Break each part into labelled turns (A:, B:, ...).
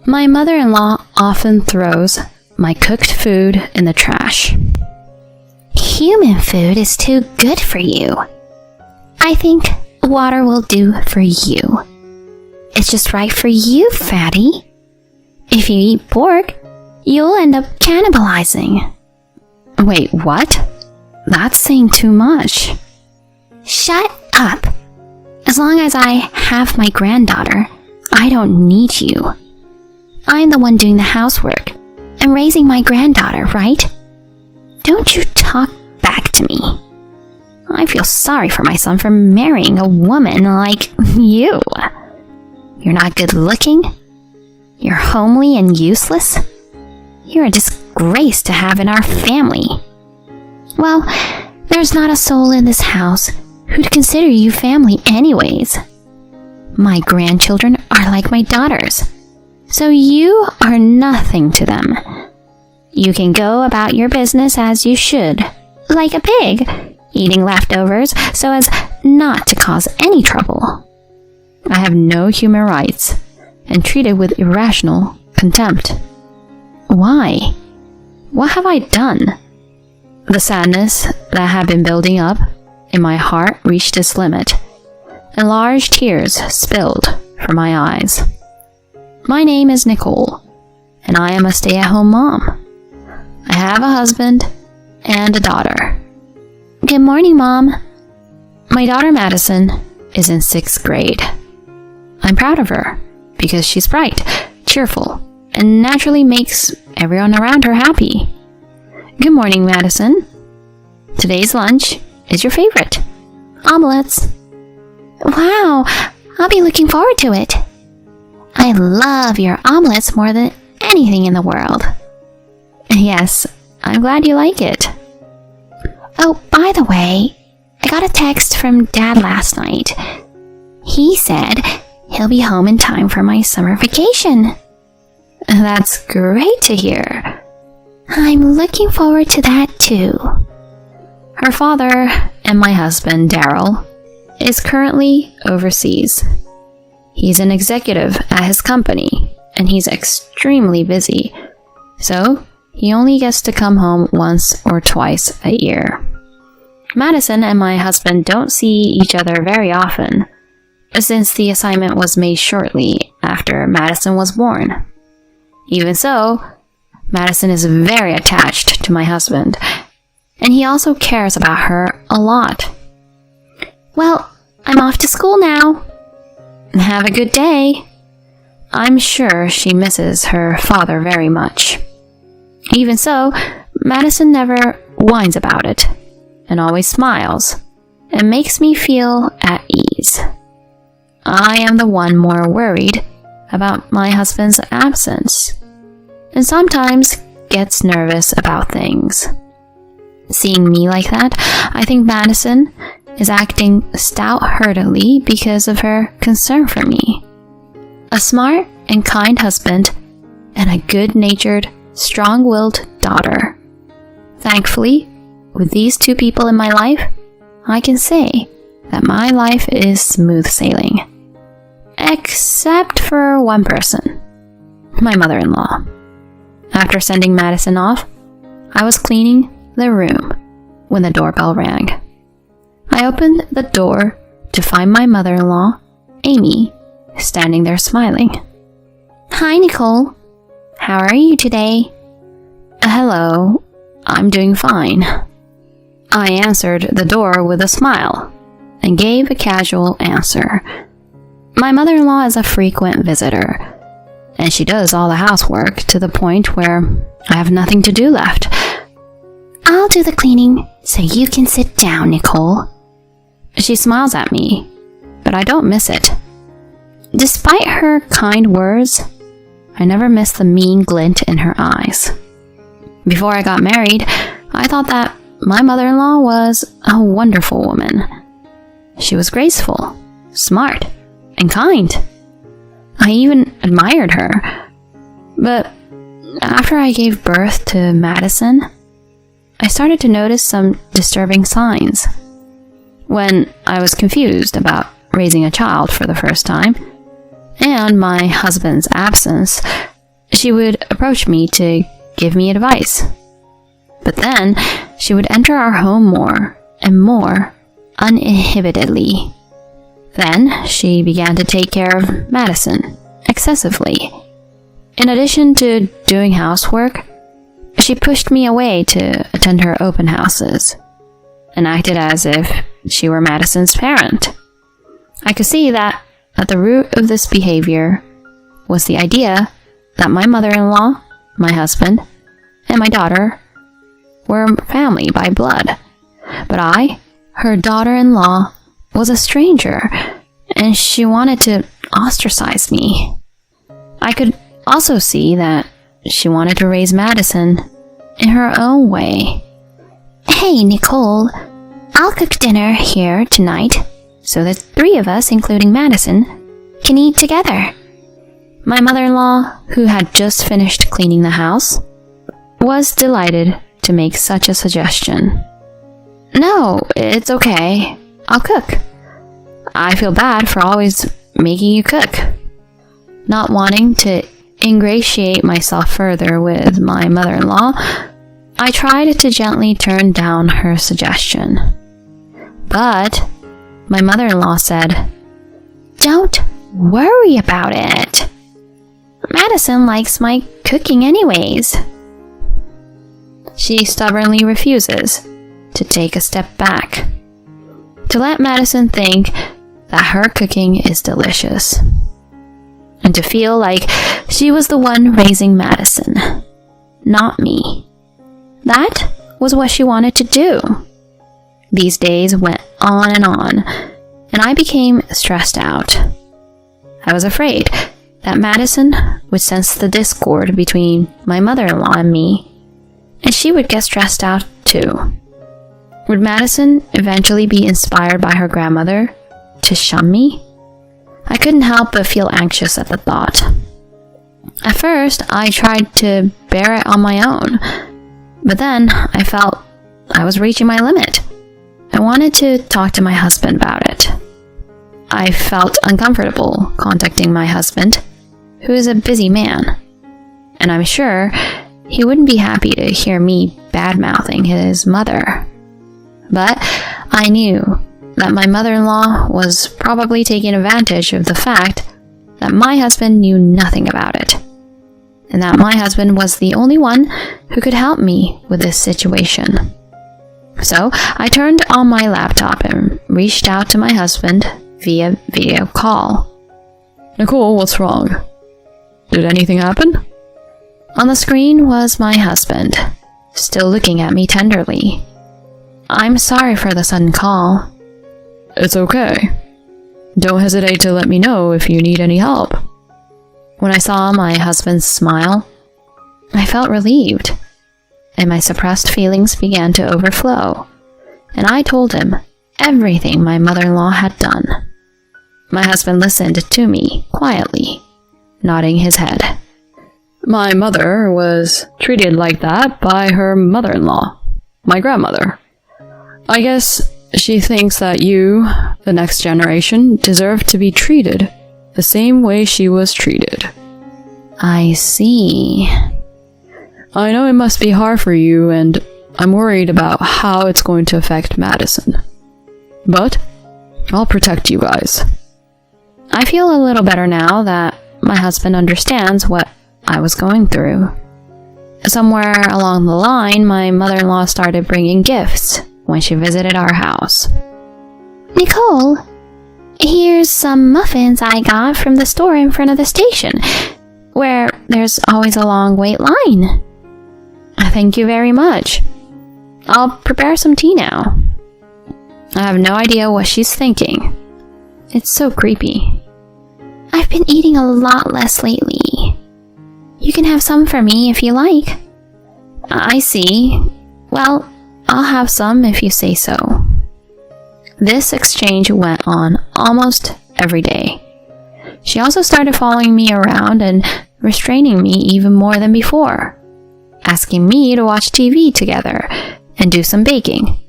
A: My mother-in-law often throws my cooked food in the trash.
B: Human food is too good for you. I think water will do for you. It's just right for you, fatty. If you eat pork, you'll end up cannibalizing.
A: Wait, what? That's saying too much.
B: Shut up. As long as I have my granddaughter, I don't need you. I'm the one doing the housework and raising my granddaughter, right? Don't you talk back to me. I feel sorry for my son for marrying a woman like you. You're not good looking. You're homely and useless. You're a disgrace to have in our family. Well, there's not a soul in this house who'd consider you family anyways. My grandchildren are like my daughters, so you are nothing to them. You can go about your business as you should, like a pig, eating leftovers so as not to cause any trouble.
A: I have no human rights and treated with irrational contempt. Why? What have I done? The sadness that had been building up in my heart reached its limit, and large tears spilled from my eyes. My name is Nicole, and I am a stay-at-home mom. I have a husband and a daughter.
B: Good morning, Mom.
A: My daughter Madison is in 6th grade. I'm proud of her because she's bright, cheerful, and naturally makes everyone around her happy. Good morning, Madison. Today's lunch is your favorite. Omelets.
B: Wow, I'll be looking forward to it. I love your omelets more than anything in the world.
A: Yes, I'm glad you like it.
B: Oh, by the way, I got a text from Dad last night. He said he'll be home in time for my summer vacation.
A: That's great to hear.
B: I'm looking forward to that too.
A: Her father and my husband, Daryl, is currently overseas. He's an executive at his company, and he's extremely busy, so he only gets to come home once or twice a year. Madison and my husband don't see each other very often, since the assignment was made shortly after Madison was born. Even so, Madison is very attached to my husband, and he also cares about her a lot.
B: Well, I'm off to school now.
A: Have a good day. I'm sure she misses her father very much. Even so, Madison never whines about it, and always smiles, and makes me feel at ease. I am the one more worried about my husband's absence, and sometimes gets nervous about things. Seeing me like that, I think Madison is acting stout-heartedly because of her concern for me. A smart and kind husband, and a good-natured, strong-willed daughter. Thankfully, with these two people in my life, I can say that my life is smooth sailing. Except for one person, my mother-in-law. After sending Madison off, I was cleaning the room when the doorbell rang. I opened the door to find my mother-in-law, Amy, standing there smiling.
B: Hi, Nicole. How are you today?
A: Hello, I'm doing fine. I answered the door with a smile and gave a casual answer. My mother-in-law is a frequent visitor, and she does all the housework to the point where I have nothing to do left.
B: I'll do the cleaning so you can sit down, Nicole.
A: She smiles at me, but I don't miss it. Despite her kind words, I never miss the mean glint in her eyes. Before I got married, I thought that my mother-in-law was a wonderful woman. She was graceful, smart, and kind. I even admired her. But after I gave birth to Madison, I started to notice some disturbing signs. When I was confused about raising a child for the first time, and my husband's absence, she would approach me to give me advice. But then she would enter our home more and more uninhibitedly. Then she began to take care of Madison excessively. In addition to doing housework, she pushed me away to attend her open houses and acted as if she were Madison's parent. I could see that at the root of this behavior was the idea that my mother-in-law, my husband, and my daughter were family by blood. But I, her daughter-in-law, was a stranger, and she wanted to ostracize me. I could also see that she wanted to raise Madison in her own way.
B: Hey, Nicole, I'll cook dinner here tonight so that 3 of us, including Madison, can eat together.
A: My mother-in-law, who had just finished cleaning the house, was delighted to make such a suggestion. No, it's okay. I'll cook. I feel bad for always making you cook. Not wanting to ingratiate myself further with my mother-in-law, I tried to gently turn down her suggestion. But my mother-in-law said,
B: Don't worry about it. Madison likes my cooking anyways.
A: She stubbornly refuses to take a step back, to let Madison think that her cooking is delicious, and to feel like she was the one raising Madison, not me. That was what she wanted to do. These days went on, and I became stressed out. I was afraid that Madison would sense the discord between my mother-in-law and me, and she would get stressed out too. Would Madison eventually be inspired by her grandmother to shun me? I couldn't help but feel anxious at the thought. At first, I tried to bear it on my own, but then I felt I was reaching my limit. I wanted to talk to my husband about it. I felt uncomfortable contacting my husband, who is a busy man, and I'm sure he wouldn't be happy to hear me bad-mouthing his mother. But I knew that my mother-in-law was probably taking advantage of the fact that my husband knew nothing about it, and that my husband was the only one who could help me with this situation. So I turned on my laptop and reached out to my husband via video call. Nicole, what's wrong? Did anything happen? On the screen was my husband, still looking at me tenderly. I'm sorry for the sudden call. It's okay. Don't hesitate to let me know if you need any help. When I saw my husband's smile, I felt relieved, and my suppressed feelings began to overflow, and I told him everything my mother-in-law had done. My husband listened to me quietly, nodding his head. My mother was treated like that by her mother-in-law, my grandmother. I guess she thinks that you, the next generation, deserve to be treated the same way she was treated.
B: I see.
A: I know it must be hard for you, and I'm worried about how it's going to affect Madison. But I'll protect you guys. I feel a little better now that my husband understands what I was going through. Somewhere along the line, my mother-in-law started bringing gifts when she visited our house.
B: Nicole, here's some muffins I got from the store in front of the station, where there's always a long wait line.
A: Thank you very much. I'll prepare some tea now. I have no idea what she's thinking. It's so creepy.
B: I've been eating a lot less lately. You can have some for me if you like.
A: I see. Well, I'll have some if you say so. This exchange went on almost every day. She also started following me around and restraining me even more than before, asking me to watch TV together and do some baking.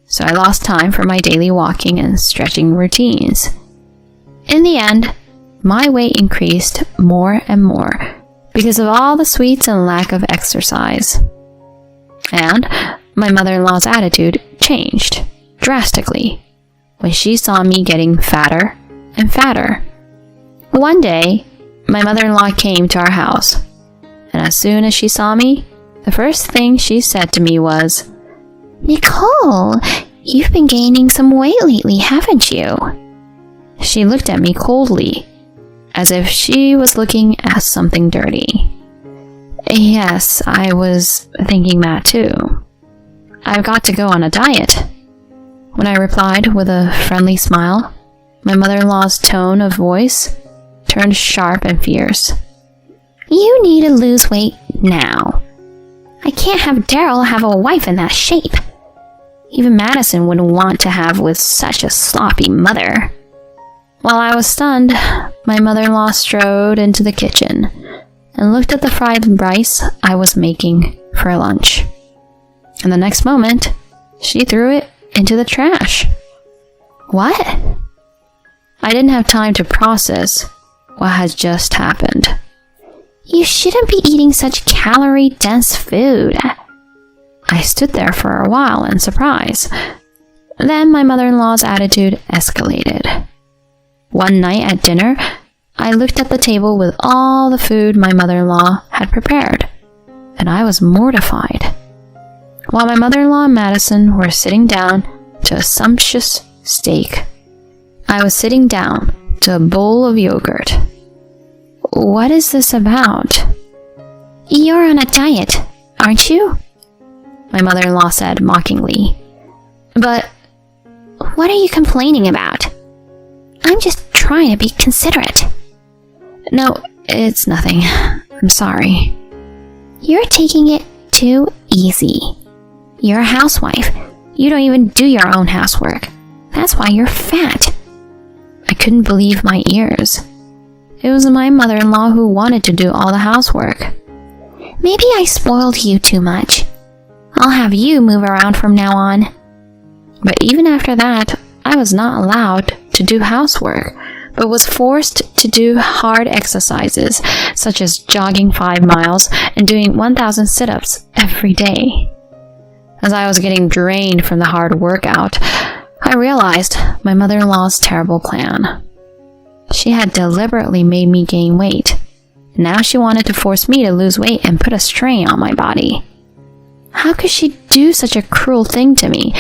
A: So I lost time for my daily walking and stretching routines. In the end, my weight increased more and more because of all the sweets and lack of exercise. And my mother-in-law's attitude changed drastically when she saw me getting fatter and fatter. One day, my mother-in-law came to our house, and as soon as she saw me, the first thing she said to me was,
B: "Nicole, you've been gaining some weight lately, haven't you?"
A: She looked at me coldly, as if she was looking at something dirty. Yes, I was thinking that too. I've got to go on a diet. When I replied with a friendly smile, my mother-in-law's tone of voice turned sharp and fierce.
B: "You need to lose weight now. I can't have Daryl have a wife in that shape. Even Madison wouldn't want to have with such a sloppy mother."
A: While I was stunned, my mother-in-law strode into the kitchen and looked at the fried rice I was making for lunch. And the next moment, she threw it into the trash. What? I didn't have time to process what had just happened.
B: "You shouldn't be eating such calorie-dense food."
A: I stood there for a while in surprise. Then my mother-in-law's attitude escalated. One night at dinner, I looked at the table with all the food my mother-in-law had prepared, and I was mortified. While my mother-in-law and Madison were sitting down to a sumptuous steak, I was sitting down to a bowl of yogurt. What is this about?
B: "You're on a diet, aren't you?"
A: my mother-in-law said mockingly. But
B: "What are you complaining about? I'm just trying to be considerate."
A: no, it's nothing. I'm sorry.
B: "You're taking it too easy. You're a housewife. You don't even do your own housework. That's why you're fat."
A: I couldn't believe my ears. It was my mother-in-law who wanted to do all the housework.
B: "Maybe I spoiled you too much. I'll have you move around from now on."
A: But even after that, I was not allowed to do housework, but was forced to do hard exercises, such as jogging 5 miles and doing 1,000 sit-ups every day. As I was getting drained from the hard workout, I realized my mother-in-law's terrible plan. She had deliberately made me gain weight, and now she wanted to force me to lose weight and put a strain on my body. How could she do such a cruel thing to me,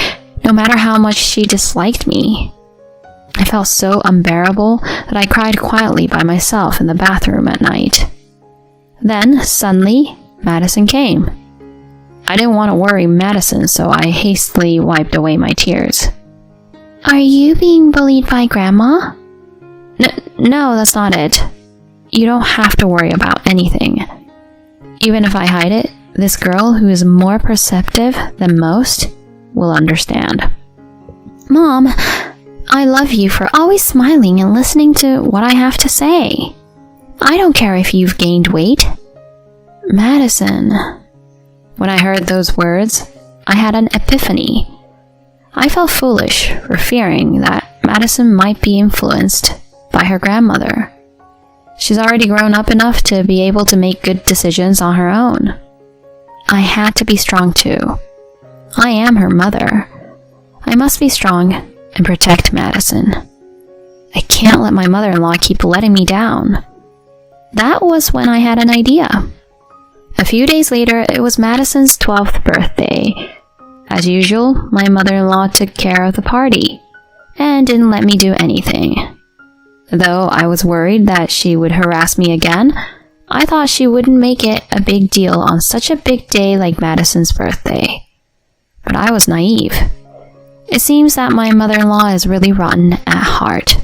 A: no matter how much she disliked me? I felt so unbearable that I cried quietly by myself in the bathroom at night. Then, suddenly, Madison came. I didn't want to worry Madison, so I hastily wiped away my tears.
B: "Are you being bullied by Grandma?"
A: No, that's not it. You don't have to worry about anything. Even if I hide it, this girl who is more perceptive than most will understand."
B: "Mom, I love you for always smiling and listening to what I have to say. I don't care if you've gained weight."
A: Madison. When I heard those words, I had an epiphany. I felt foolish for fearing that Madison might be influenced by her grandmother. She's already grown up enough to be able to make good decisions on her own. I had to be strong too. I am her mother. I must be strong and protect Madison. I can't let my mother-in-law keep letting me down. That was when I had an idea. A few days later, it was Madison's 12th birthday. As usual, my mother-in-law took care of the party and didn't let me do anything. Though I was worried that she would harass me again, I thought she wouldn't make it a big deal on such a big day like Madison's birthday. But I was naive. It seems that my mother-in-law is really rotten at heart.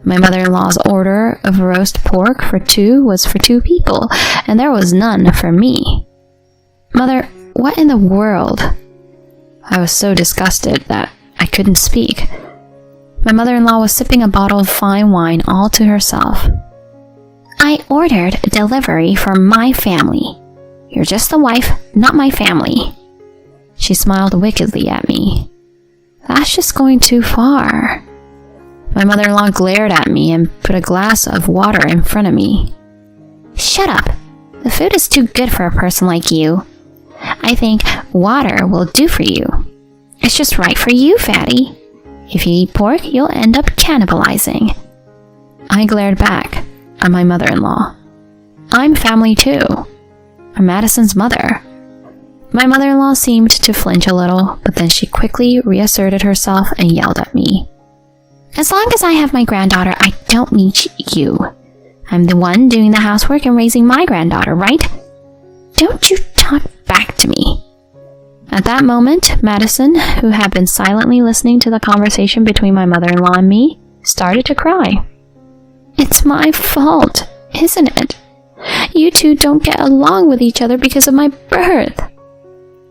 A: My mother-in-law's order of roast pork for 2 was for 2 people, and there was none for me. Mother, what in the world? I was so disgusted that I couldn't speak. My mother-in-law was sipping a bottle of fine wine all to herself.
B: "I ordered a delivery for my family. You're just the wife, not my family."
A: She smiled wickedly at me. That's just going too far. My mother-in-law glared at me and put a glass of water in front of me.
B: Shut up. The food is too good for a person like you. I think water will do for you. It's just right for you, fatty. If you eat pork, you'll end up cannibalizing.
A: I glared back at my mother-in-law. I'm family too. I'm Madison's mother. My mother-in-law seemed to flinch a little, but then she quickly reasserted herself and yelled at me.
B: As long as I have my granddaughter, I don't need you. I'm the one doing the housework and raising my granddaughter, right? Don't you talk back to me.
A: At that moment, Madison, who had been silently listening to the conversation between my mother-in-law and me, started to cry. It's my fault, isn't it? You two don't get along with each other because of my birth.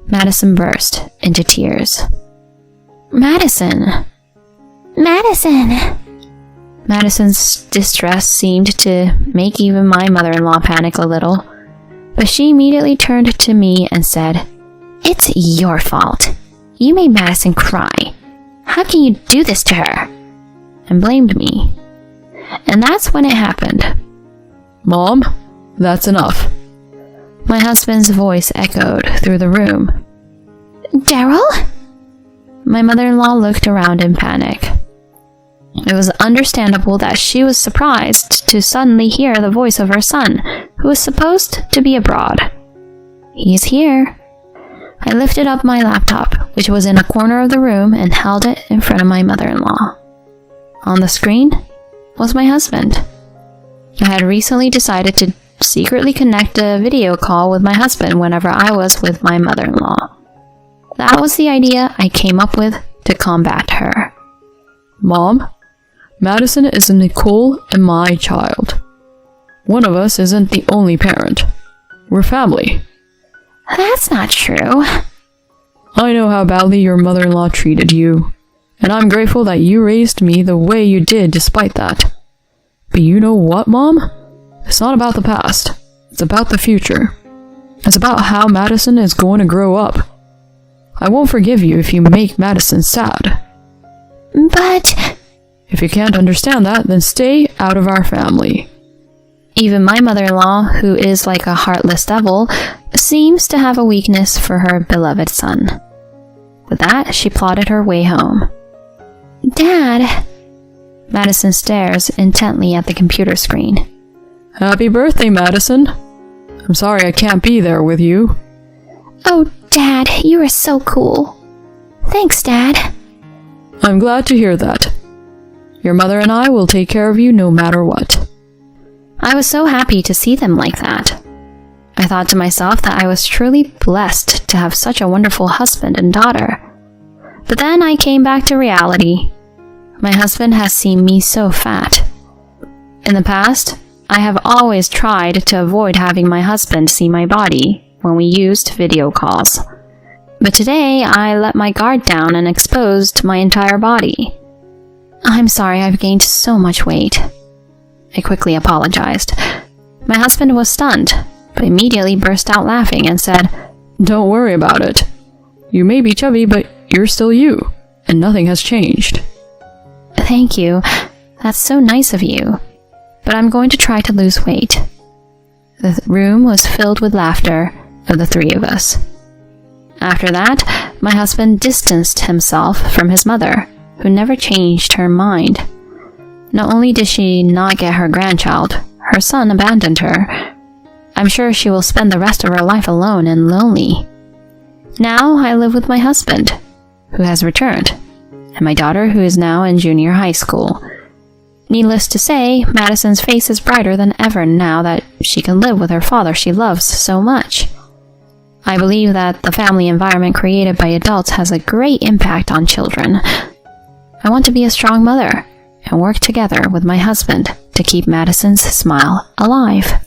A: Madison burst into tears. Madison! Madison's distress seemed to make even my mother-in-law panic a little, but she immediately turned to me and said, It's your fault. You made Madison cry. How can you do this to her? And blamed me. And that's when it happened. Mom, that's enough. My husband's voice echoed through the room.
B: Daryl?
A: My mother-in-law looked around in panic. It was understandable that she was surprised to suddenly hear the voice of her son, who was supposed to be abroad. He's here. I lifted up my laptop, which was in a corner of the room, and held it in front of my mother-in-law. On the screen was my husband. I had recently decided to secretly connect a video call with my husband whenever I was with my mother-in-law. That was the idea I came up with to combat her. Mom, Madison is Nicole and my child. One of us isn't the only parent. We're family.
B: That's not true.
A: I know how badly your mother-in-law treated you, and I'm grateful that you raised me the way you did despite that. But you know what, Mom? It's not about the past. It's about the future. It's about how Madison is going to grow up. I won't forgive you if you make Madison sad.
B: But...
A: If you can't understand that, then stay out of our family. Even my mother-in-law, who is like a heartless devil, seems to have a weakness for her beloved son. With that, she plodded her way home.
B: Dad...
A: Madison stares intently at the computer screen. Happy birthday, Madison. I'm sorry I can't be there with you.
B: Oh, Dad, you are so cool. Thanks, Dad.
A: I'm glad to hear that. Your mother and I will take care of you no matter what. I was so happy to see them like that. I thought to myself that I was truly blessed to have such a wonderful husband and daughter. But then I came back to reality. My husband has seen me so fat. In the past, I have always tried to avoid having my husband see my body when we used video calls. But today, I let my guard down and exposed my entire body. I'm sorry I've gained so much weight. I quickly apologized. My husband was stunned, but immediately burst out laughing and said, Don't worry about it. You may be chubby, but you're still you, and nothing has changed. Thank you. That's so nice of you. But I'm going to try to lose weight. The room was filled with laughter of the three of us. After that, my husband distanced himself from his mother, who never changed her mind. Not only did she not get her grandchild, her son abandoned her. I'm sure she will spend the rest of her life alone and lonely. Now I live with my husband, who has returned, and my daughter, who is now in junior high school. Needless to say, Madison's face is brighter than ever now that she can live with her father she loves so much. I believe that the family environment created by adults has a great impact on children. I want to be a strong mother and work together with my husband to keep Madison's smile alive.